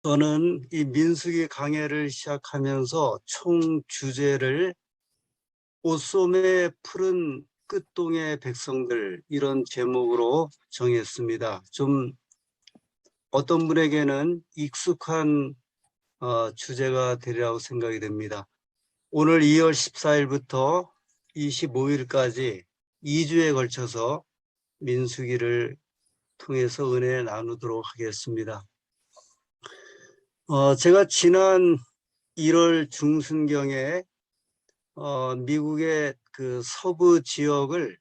저는 이 민수기 강해를 시작하면서 총 주제를 옷소매 푸른 끝동의 백성들 이런 제목으로 정했습니다. 좀 어떤 분에게는 익숙한 주제가 되리라고 생각이 됩니다. 오늘 2월 14일부터 25일까지 2주에 걸쳐서 민수기를 통해서 은혜 나누도록 하겠습니다. 제가 지난 1월 중순경에 미국의 그 서부 지역을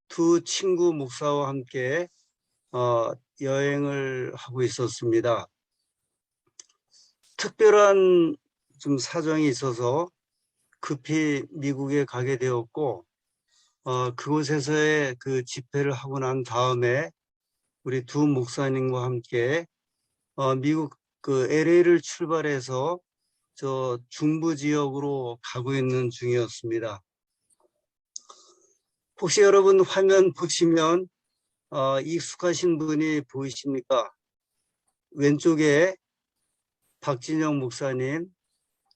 두 친구 목사와 함께 여행을 하고 있었습니다. 특별한 좀 사정이 있어서 급히 미국에 가게 되었고 그곳에서의 그 집회를 하고 난 다음에 우리 두 목사님과 함께 미국 그 LA를 출발해서 저 중부 지역으로 가고 있는 중이었습니다. 혹시 여러분 화면 보시면 익숙하신 분이 보이십니까? 왼쪽에 박진영 목사님,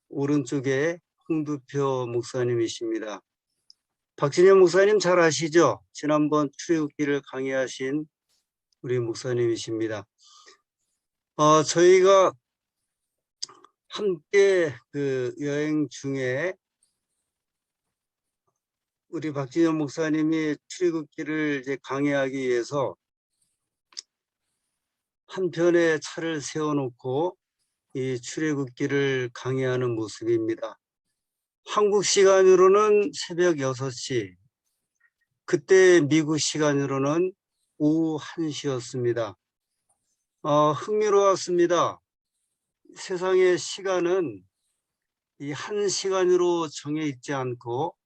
오른쪽에 홍두표 목사님이십니다. 박진영 목사님 잘 아시죠? 지난번 출애굽기를 강의하신 우리 목사님이십니다. 저희가 함께 그 여행 중에 우리 박진영 목사님이 출애굽기를 이제 강의하기 위해서 한 편의 차를 세워놓고 이 출애굽기를 강의하는 모습입니다. 한국 시간으로는 새벽 6시, 그때 미국 시간으로는 오후 1시였습니다. 흥미로웠습니다. 세상의 시간은 이 1시간으로 정해 있지 않고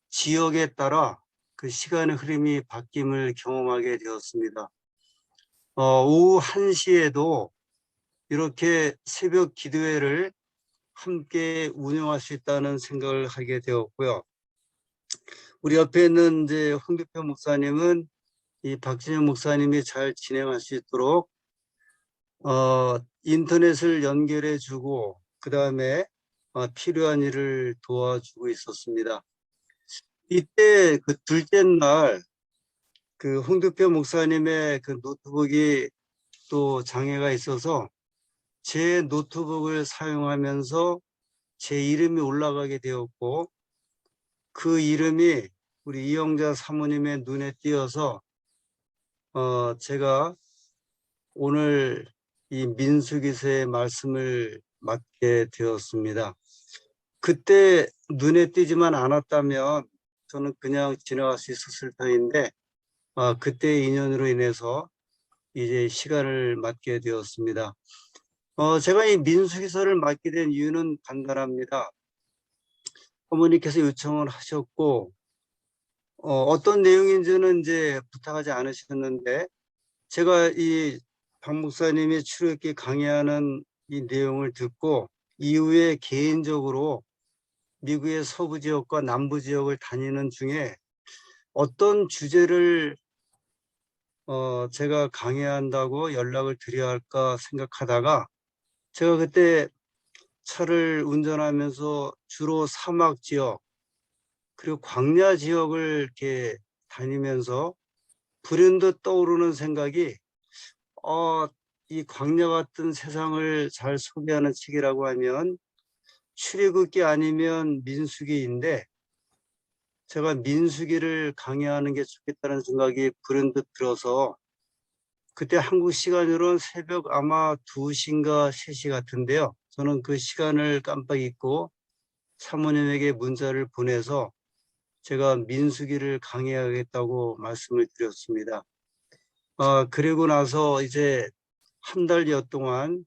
지역에 따라 그 시간의 흐름이 바뀜을 경험하게 되었습니다. 오후 1시에도 이렇게 새벽 기도회를 함께 운영할 수 있다는 생각을 하게 되었고요. 우리 옆에 있는 이제 홍두표 목사님은 이 박진영 목사님이 잘 진행할 수 있도록 인터넷을 연결해 주고 그 다음에 필요한 일을 도와주고 있었습니다. 이때 그 둘째 날 그 홍두표 목사님의 그 노트북이 또 장애가 있어서 제 노트북을 사용하면서 제 이름이 올라가게 되었고 그 이름이 우리 이영자 사모님의 눈에 띄어서 제가 오늘 이 민수기서의 말씀을 맡게 되었습니다. 그때 눈에 띄지만 않았다면 저는 그냥 지나갈 수 있었을 터인데 그때의 인연으로 인해서 이제 시간을 맡게 되었습니다. 제가 이 민수기서를 맡게 된 이유는 간단합니다. 어머니께서 요청을 하셨고 어떤 내용인지는 이제 부탁하지 않으셨는데 제가 이 박 목사님이 출애굽기 강의하는 이 내용을 듣고 이후에 개인적으로 미국의 서부 지역과 남부 지역을 다니는 중에 어떤 주제를 제가 강의한다고 연락을 드려야 할까 생각하다가 제가 그때 차를 운전하면서 주로 사막 지역 그리고 광야 지역을 이렇게 다니면서 불현듯 떠오르는 생각이 이 광야 같은 세상을 잘 소개하는 책이라고 하면 출애굽기 아니면 민수기인데 제가 민수기를 강의하는 게 좋겠다는 생각이 불현듯 들어서 그때 한국 시간으로는 새벽 아마 2시인가 3시 같은데요. 저는 그 시간을 깜빡 잊고 사모님에게 문자를 보내서 제가 민수기를 강의하겠다고 말씀을 드렸습니다. 그리고 나서 이제 한 달여 동안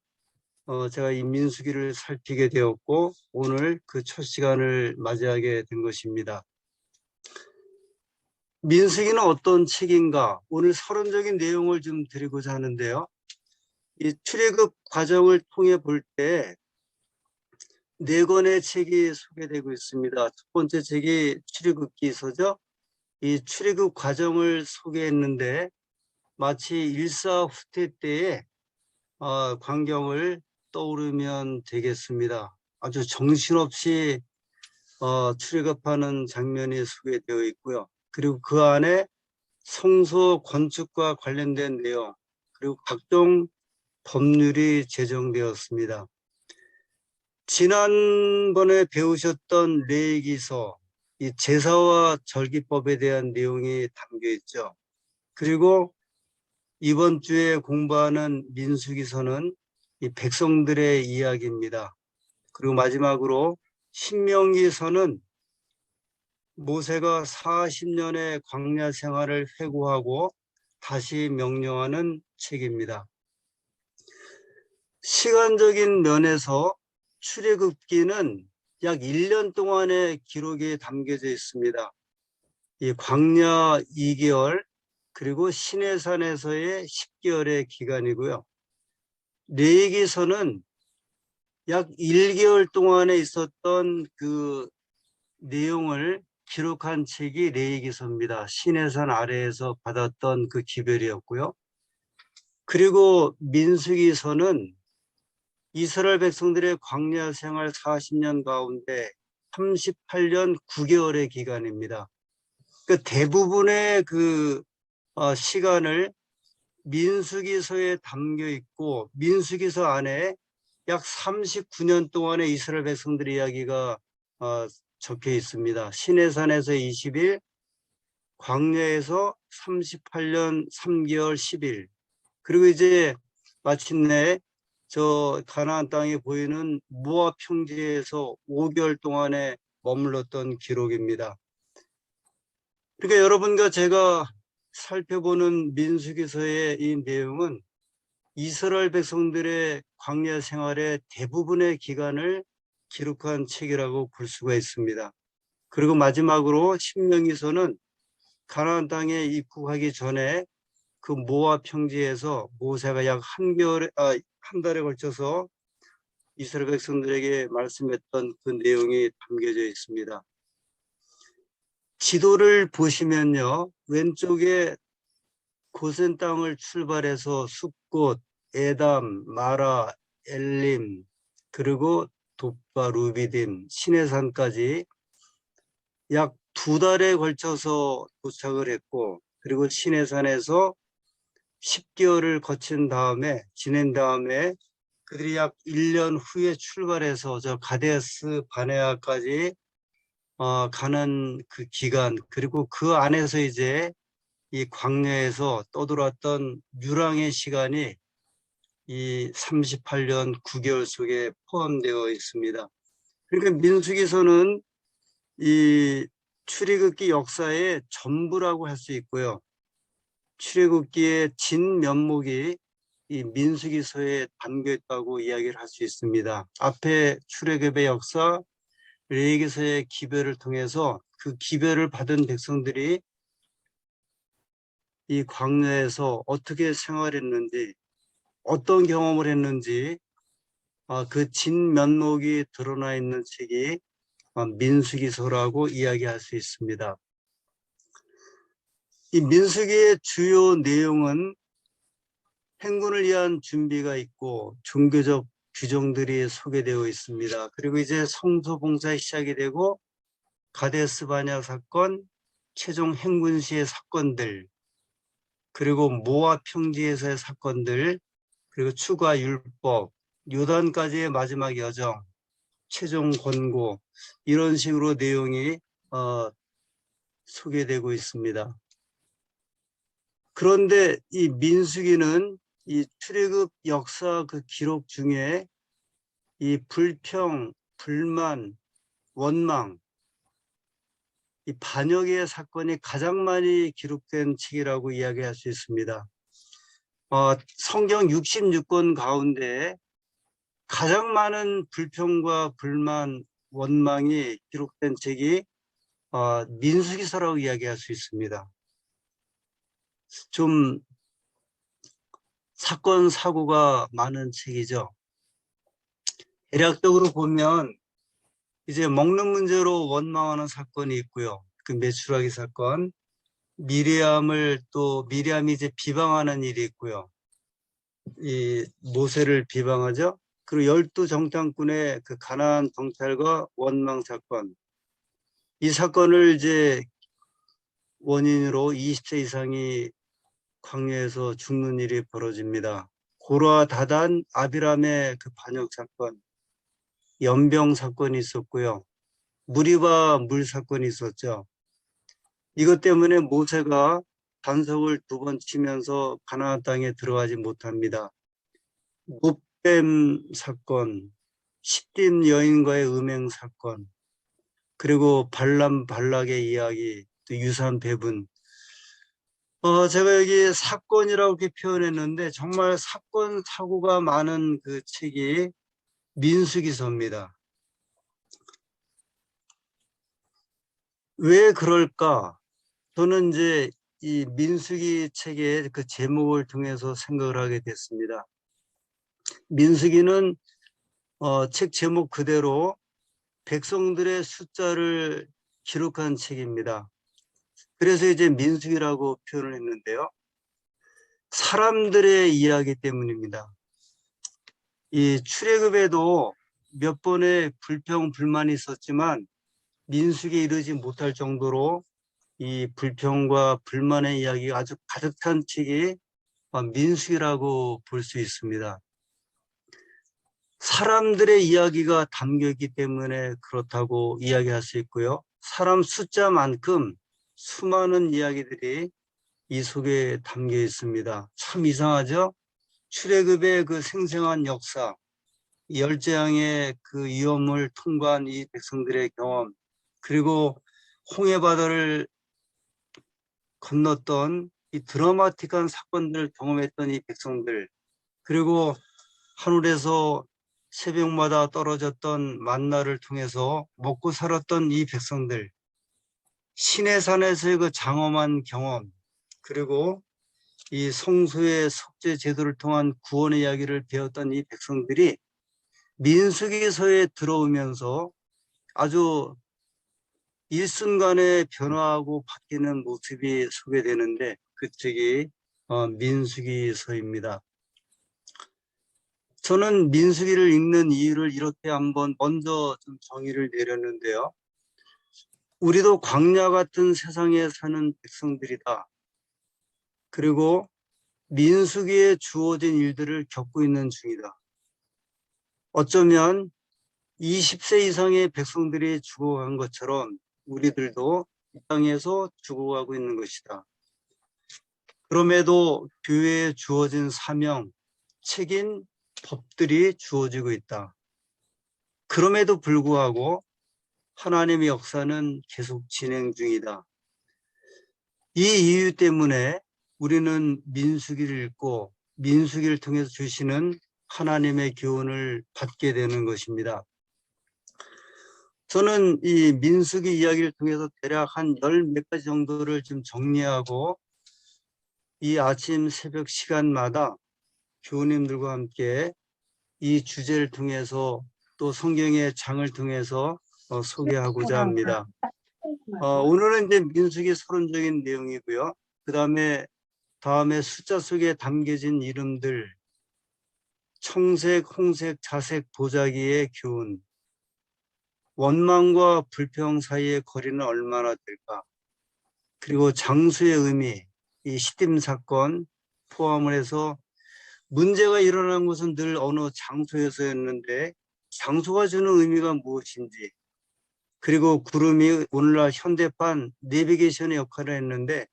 제가 이 민수기를 살피게 되었고 오늘 그 첫 시간을 맞이하게 된 것입니다. 민수기는 어떤 책인가? 오늘 서론적인 내용을 좀 드리고자 하는데요. 이 출애굽 과정을 통해 볼 때 4권의 책이 소개되고 있습니다. 첫 번째 책이 출애굽기서죠. 이 출애굽 과정을 소개했는데 마치 일사후퇴 때에 광경을 떠오르면 되겠습니다. 아주 정신없이 출애굽하는 장면이 소개되어 있고요. 그리고 그 안에 성소 건축과 관련된 내용, 그리고 각종 법률이 제정되었습니다. 지난번에 배우셨던 레위기서, 이 제사와 절기법에 대한 내용이 담겨 있죠. 그리고 이번 주에 공부하는 민수기서는 이 백성들의 이야기입니다. 그리고 마지막으로 신명기서는 모세가 40년의 광야 생활을 회고하고 다시 명령하는 책입니다. 시간적인 면에서 출애굽기는 약 1년 동안의 기록이 담겨져 있습니다. 이 광야 2개월, 그리고 시내산에서의 10개월의 기간이고요. 레위기서는 약 1개월 동안에 있었던 그 내용을 기록한 책이 레위기서입니다. 시내산 아래에서 받았던 그 기별이었고요. 그리고 민수기서는 이스라엘 백성들의 광야 생활 40년 가운데 38년 9개월의 기간입니다. 그 대부분의 그 시간을 민수기서에 담겨 있고, 민수기서 안에 약 39년 동안의 이스라엘 백성들의 이야기가 적혀 있습니다. 시내산에서 20일, 광야에서 38년 3개월 10일, 그리고 이제 마침내 저 가나안 땅에 보이는 모압 평지에서 5개월 동안에 머물렀던 기록입니다. 그러니까 여러분과 제가 살펴보는 민수기서의 이 내용은 이스라엘 백성들의 광야 생활의 대부분의 기간을 기록한 책이라고 볼 수가 있습니다. 그리고 마지막으로 신명기서는 가나안 땅에 입국하기 전에 그 모압 평지에서 모세가 약 한 달에 걸쳐서 이스라엘 백성들에게 말씀했던 그 내용이 담겨져 있습니다. 지도를 보시면요, 왼쪽에 고센 땅을 출발해서 숲곳, 에담, 마라, 엘림, 그리고 돛바, 루비딤, 시내산까지 약 2달에 걸쳐서 도착을 했고, 그리고 시내산에서 10개월을 지낸 다음에 그들이 약 1년 후에 출발해서 저 가데스 바네아까지 가는 그 기간, 그리고 그 안에서 이제 이 광야에서 떠돌았던 유랑의 시간이 이 38년 9개월 속에 포함되어 있습니다. 그러니까 민수기서는 이 출애굽기 역사의 전부라고 할 수 있고요. 출애굽기의 진면목이 이 민수기서에 담겨 있다고 이야기를 할 수 있습니다. 앞에 출애굽의 역사, 레위기서의 기별을 통해서 그 기별을 받은 백성들이 이 광야에서 어떻게 생활했는지, 어떤 경험을 했는지 그 진면목이 드러나 있는 책이 민수기서라고 이야기할 수 있습니다. 이 민수기의 주요 내용은 행군을 위한 준비가 있고 종교적 규정들이 소개되어 있습니다. 그리고 이제 성소 봉사에 시작이 되고 가데스 바냐 사건, 최종 행군 시의 사건들, 그리고 모압 평지에서의 사건들, 그리고 추가 율법, 요단까지의 마지막 여정, 최종 권고, 이런 식으로 내용이 소개되고 있습니다. 그런데 이 민수기는 이 출애굽 역사 그 기록 중에 이 불평, 불만, 원망, 이 반역의 사건이 가장 많이 기록된 책이라고 이야기할 수 있습니다. 성경 66권 가운데 가장 많은 불평과 불만, 원망이 기록된 책이 민수기서라고 이야기할 수 있습니다. 좀 사건 사고가 많은 책이죠. 대략적으로 보면 이제 먹는 문제로 원망하는 사건이 있고요. 그 메추라기 사건, 미리암이 이제 비방하는 일이 있고요. 이 모세를 비방하죠. 그리고 12정탐꾼의 그 가나안 정찰과 원망 사건. 이 사건을 이제 원인으로 20세 이상이 광야에서 죽는 일이 벌어집니다. 고라 다단 아비람의 그 반역 사건, 연병 사건이 있었고요. 무리바 물 사건이 있었죠. 이것 때문에 모세가 반석을 2번 치면서 가나안 땅에 들어가지 못합니다. 못뱀 사건, 십딘 여인과의 음행 사건, 그리고 발람 발락의 이야기, 또 유산 배분. 제가 여기 사건이라고 이렇게 표현했는데 정말 사건 사고가 많은 그 책이 민수기서입니다. 왜 그럴까? 저는 이제 이 민수기 책의 그 제목을 통해서 생각을 하게 됐습니다. 민수기는 책 제목 그대로 백성들의 숫자를 기록한 책입니다. 그래서 이제 민수기라고 표현을 했는데요. 사람들의 이야기 때문입니다. 이 출애굽에도 몇 번의 불평, 불만이 있었지만 민수기에 이르지 못할 정도로 이 불평과 불만의 이야기가 아주 가득한 책이 민수기라고 볼 수 있습니다. 사람들의 이야기가 담겨 있기 때문에 그렇다고 이야기할 수 있고요. 사람 숫자만큼 수많은 이야기들이 이 속에 담겨 있습니다. 참 이상하죠? 출애굽의 그 생생한 역사, 열재앙의 그 위험을 통과한 이 백성들의 경험, 그리고 홍해바다를 건넜던 이 드라마틱한 사건들을 경험했던 이 백성들, 그리고 하늘에서 새벽마다 떨어졌던 만나를 통해서 먹고 살았던 이 백성들, 시내산에서의 그 장엄한 경험, 그리고 이 성소의 속죄 제도를 통한 구원의 이야기를 배웠던 이 백성들이 민수기서에 들어오면서 아주 일순간에 변화하고 바뀌는 모습이 소개되는데 그 책이 민수기서입니다. 저는 민수기를 읽는 이유를 이렇게 한번 먼저 좀 정의를 내렸는데요. 우리도 광야 같은 세상에 사는 백성들이다. 그리고 민수기에 주어진 일들을 겪고 있는 중이다. 어쩌면 20세 이상의 백성들이 죽어간 것처럼 우리들도 이 땅에서 죽어가고 있는 것이다. 그럼에도 교회에 주어진 사명, 책임, 법들이 주어지고 있다. 그럼에도 불구하고 하나님의 역사는 계속 진행 중이다. 이 이유 때문에 우리는 민수기를 읽고 민수기를 통해서 주시는 하나님의 교훈을 받게 되는 것입니다. 저는 이 민수기 이야기를 통해서 대략 한 10몇 가지 정도를 좀 정리하고 이 아침 새벽 시간마다 교우님들과 함께 이 주제를 통해서 또 성경의 장을 통해서 소개하고자 합니다. 오늘은 이제 민수기 서론적인 내용이고요. 다음에 숫자 속에 담겨진 이름들, 청색, 홍색, 자색, 보자기의 교훈, 원망과 불평 사이의 거리는 얼마나 될까? 그리고 장수의 의미, 이 시딤 사건 포함을 해서 문제가 일어난 것은 늘 어느 장소에서였는데 장소가 주는 의미가 무엇인지, 그리고 구름이 오늘날 현대판 내비게이션의 역할을 했는데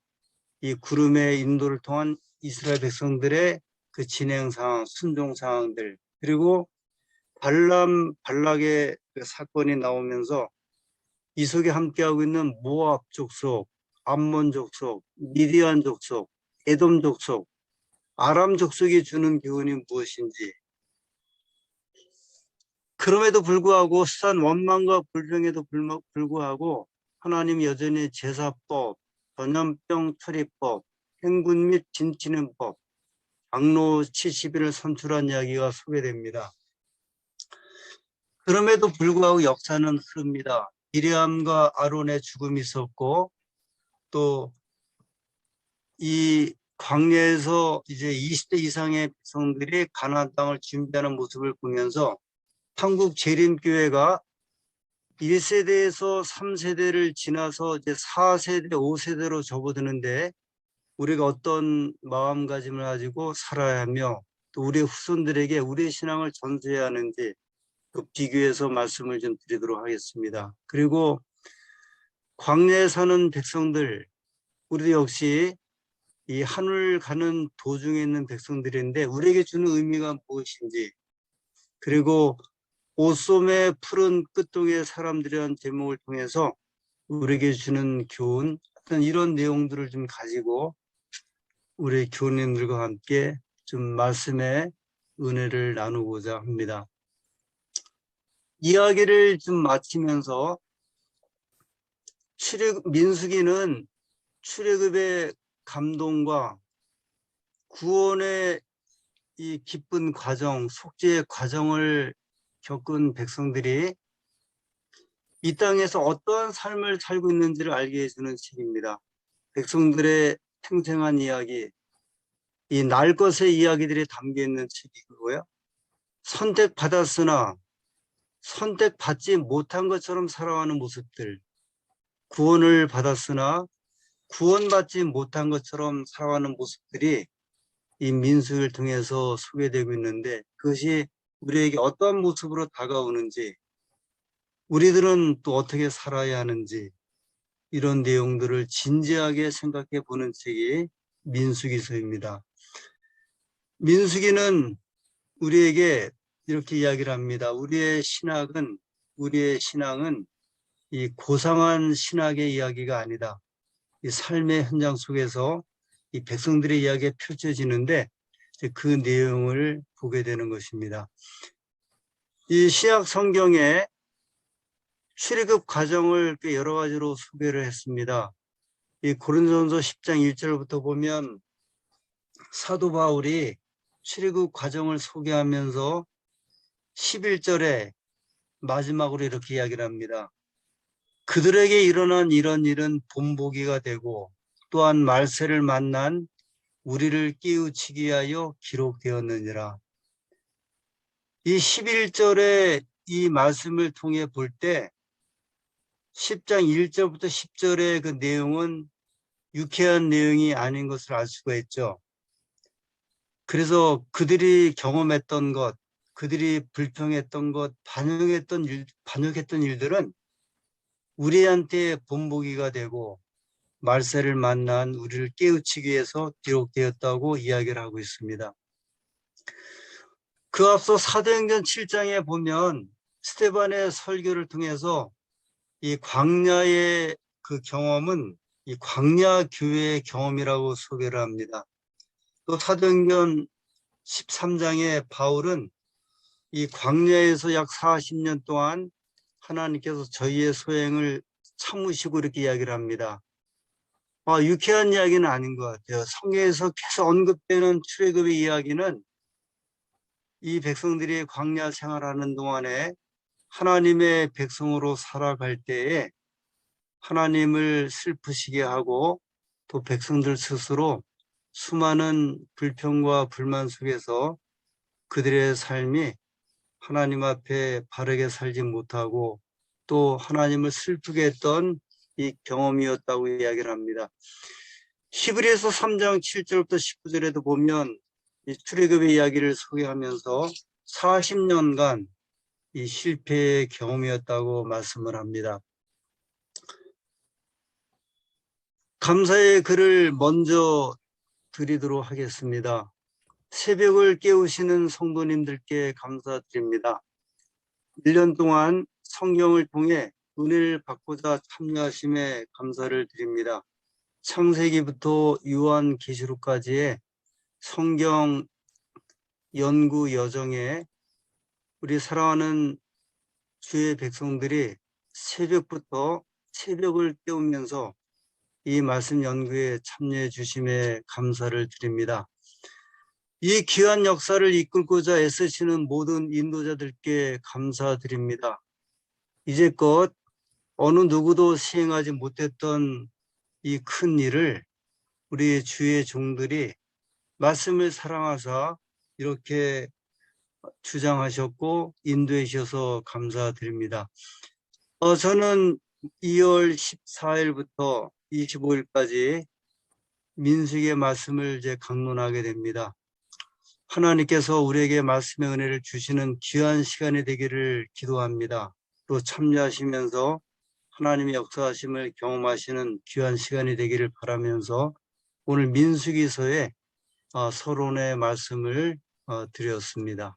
이 구름의 인도를 통한 이스라엘 백성들의 그 진행 상황, 순종 상황들, 그리고 발락의 그 사건이 나오면서 이 속에 함께하고 있는 모압 족속, 암몬 족속, 미디안 족속, 에돔 족속, 아람 족속이 주는 교훈이 무엇인지, 그럼에도 불구하고 수산 원망과 불평에도 불구하고 하나님 여전히 제사법, 전염병 처리법, 행군 및 진치는 법, 장로 70일을 선출한 이야기가 소개됩니다. 그럼에도 불구하고 역사는 흐릅니다. 미리암과 아론의 죽음이 있었고 또 이 광야에서 이제 20대 이상의 백성들이 가나안 땅을 준비하는 모습을 보면서 한국 재림교회가 1세대에서 3세대를 지나서 이제 4세대, 5세대로 접어드는데 우리가 어떤 마음가짐을 가지고 살아야 하며 또 우리 후손들에게 우리의 신앙을 전수해야 하는지 그 비교해서 말씀을 좀 드리도록 하겠습니다. 그리고 광야에 사는 백성들, 우리도 역시 이 하늘 가는 도중에 있는 백성들인데 우리에게 주는 의미가 무엇인지, 그리고 옷소매 푸른 끝동의 사람들이라는 제목을 통해서 우리에게 주는 교훈, 어떤 이런 내용들을 좀 가지고 우리 교우님들과 함께 좀 말씀의 은혜를 나누고자 합니다. 이야기를 좀 마치면서 민수기는 출애굽의 감동과 구원의 이 기쁜 과정, 속죄의 과정을 겪은 백성들이 이 땅에서 어떠한 삶을 살고 있는지를 알게 해주는 책입니다. 백성들의 생생한 이야기, 이 날 것의 이야기들이 담겨 있는 책이고요. 선택받았으나 선택받지 못한 것처럼 살아가는 모습들, 구원을 받았으나 구원받지 못한 것처럼 살아가는 모습들이 이 민수기를 통해서 소개되고 있는데 그것이 우리에게 어떠한 모습으로 다가오는지, 우리들은 또 어떻게 살아야 하는지 이런 내용들을 진지하게 생각해 보는 책이 민수기서입니다. 민수기는 우리에게 이렇게 이야기를 합니다. 우리의 신앙은 이 고상한 신학의 이야기가 아니다. 이 삶의 현장 속에서 이 백성들의 이야기가 펼쳐지는데 그 내용을 보게 되는 것입니다. 이 신약 성경에 출애굽 과정을 여러 가지로 소개를 했습니다. 이 고린도전서 10장 1절부터 보면 사도 바울이 출애굽 과정을 소개하면서 11절에 마지막으로 이렇게 이야기를 합니다. 그들에게 일어난 이런 일은 본보기가 되고 또한 말세를 만난 우리를 깨우치기 위하여 기록되었느니라. 이 11절의 이 말씀을 통해 볼 때 10장 1절부터 10절의 그 내용은 유쾌한 내용이 아닌 것을 알 수가 있죠. 그래서 그들이 경험했던 것, 그들이 불평했던 것, 반역했던 일들은 우리한테 본보기가 되고 말세를 만난 우리를 깨우치기 위해서 기록되었다고 이야기를 하고 있습니다. 그 앞서 사도행전 7장에 보면 스데반의 설교를 통해서 이 광야의 그 경험은 이 광야 교회의 경험이라고 소개를 합니다. 또 사도행전 13장에 바울은 이 광야에서 약 40년 동안 하나님께서 저희의 소행을 참으시고 이렇게 이야기를 합니다. 유쾌한 이야기는 아닌 것 같아요. 성경에서 계속 언급되는 출애굽의 이야기는 이 백성들이 광야 생활하는 동안에 하나님의 백성으로 살아갈 때에 하나님을 슬프시게 하고 또 백성들 스스로 수많은 불평과 불만 속에서 그들의 삶이 하나님 앞에 바르게 살지 못하고 또 하나님을 슬프게 했던 이 경험이었다고 이야기를 합니다. 히브리서 3장 7절부터 19절에도 보면 이 출애굽의 이야기를 소개하면서 40년간 이 실패의 경험이었다고 말씀을 합니다. 감사의 글을 먼저 드리도록 하겠습니다. 새벽을 깨우시는 성도님들께 감사드립니다. 1년 동안 성경을 통해 은혜를 받고자 참여하심에 감사를 드립니다. 창세기부터 요한계시록까지의 성경 연구 여정에 우리 사랑하는 주의 백성들이 새벽부터 새벽을 깨우면서 이 말씀 연구에 참여해 주심에 감사를 드립니다. 이 귀한 역사를 이끌고자 애쓰시는 모든 인도자들께 감사드립니다. 이제껏 어느 누구도 시행하지 못했던 이 큰 일을 우리 주의 종들이 말씀을 사랑하사 이렇게 주장하셨고 인도해 주셔서 감사드립니다. 저는 2월 14일부터 25일까지 민수기의 말씀을 이제 강론하게 됩니다. 하나님께서 우리에게 말씀의 은혜를 주시는 귀한 시간이 되기를 기도합니다. 또 참여하시면서 하나님의 역사하심을 경험하시는 귀한 시간이 되기를 바라면서 오늘 민수기서의 서론의 말씀을 드렸습니다.